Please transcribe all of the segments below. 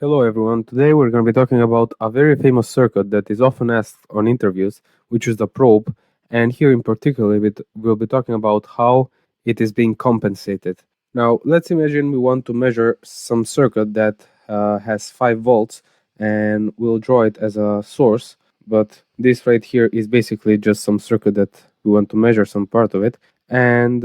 Hello everyone, today we're going to be talking about a very famous circuit that is often asked on interviews, which is the probe, and here in particular we'll be talking about how it is being compensated. Now let's imagine we want to measure some circuit that has 5 volts and we'll draw it as a source, but this right here is basically just some circuit that we want to measure some part of it, and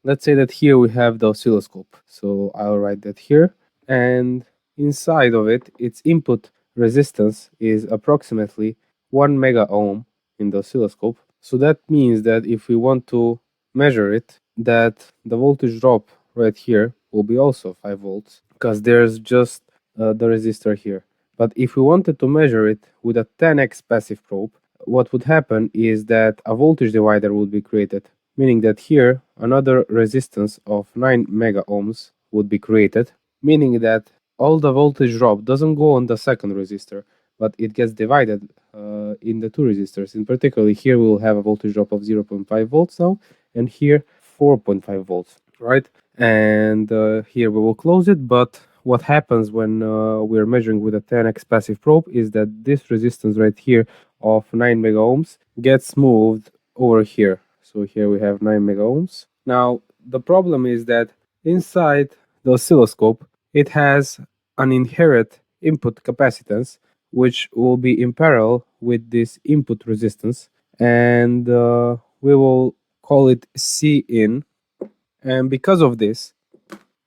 let's say that here we have the oscilloscope, so I'll write that here, and inside of it, its input resistance is approximately 1 mega ohm in the oscilloscope. So that means that if we want to measure it, that the voltage drop right here will be also 5 volts because there's just the resistor here. But if we wanted to measure it with a 10x passive probe, what would happen is that a voltage divider would be created, meaning that here another resistance of 9 mega ohms would be created, meaning that all the voltage drop doesn't go on the second resistor, but it gets divided in the two resistors. In particular, here we'll have a voltage drop of 0.5 volts now, and here 4.5 volts, right? And here we will close it, but what happens when we're measuring with a 10x passive probe is that this resistance right here of 9 mega ohms gets moved over here. So here we have 9 mega ohms. Now, the problem is that inside the oscilloscope, it has an inherent input capacitance, which will be in parallel with this input resistance, and we will call it C in. And because of this,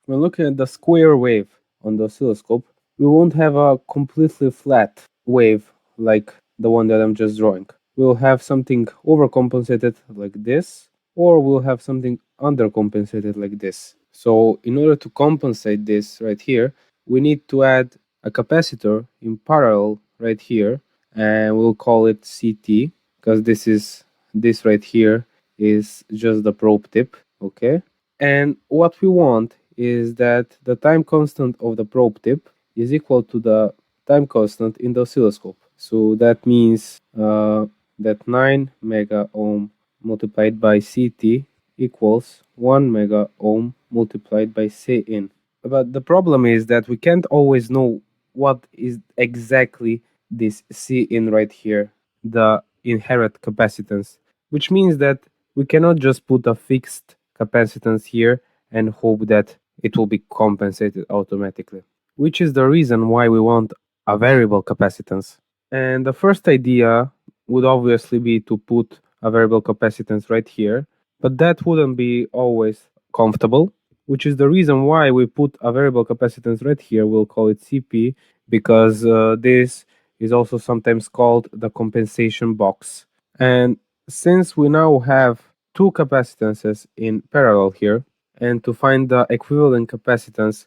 when looking at the square wave on the oscilloscope, we won't have a completely flat wave like the one that I'm just drawing. We'll have something overcompensated like this, or we'll have something undercompensated like this. So in order to compensate this right here, we need to add a capacitor in parallel right here, and we'll call it CT, because this right here is just the probe tip, okay? And what we want is that the time constant of the probe tip is equal to the time constant in the oscilloscope. So that means that 9 mega ohm multiplied by CT equals 1 mega ohm multiplied by C in. But the problem is that we can't always know what is exactly this C in right here, the inherent capacitance, which means that we cannot just put a fixed capacitance here and hope that it will be compensated automatically, which is the reason why we want a variable capacitance. And the first idea would obviously be to put a variable capacitance right here, but that wouldn't be always comfortable, which is the reason why we put a variable capacitance right here. We'll call it CP, because this is also sometimes called the compensation box. And since we now have two capacitances in parallel here, and to find the equivalent capacitance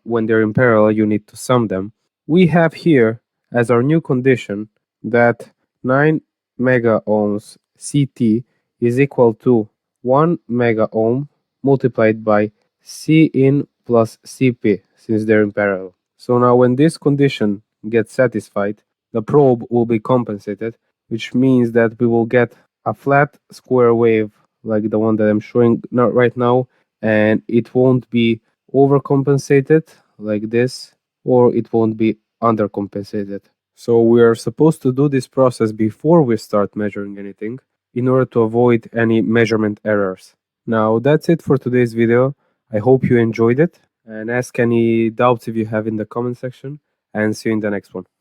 when they're in parallel, you need to sum them. We have here as our new condition that 9 mega ohms CT is equal to 1 mega ohm multiplied by C in plus CP, since they're in parallel. So now when this condition gets satisfied, the probe will be compensated, which means that we will get a flat square wave like the one that I'm showing right now, and it won't be overcompensated like this, or it won't be undercompensated. So we are supposed to do this process before we start measuring anything in order to avoid any measurement errors. Now that's it for today's video. I hope you enjoyed it, and ask any doubts if you have in the comment section, and see you in the next one.